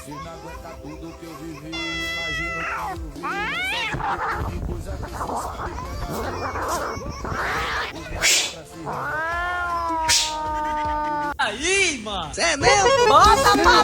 Você não aguenta tudo que eu vivi. Imagina que eu vi nessa de coisa que você sabe. Aí, mano! Cê é mesmo? Bota pra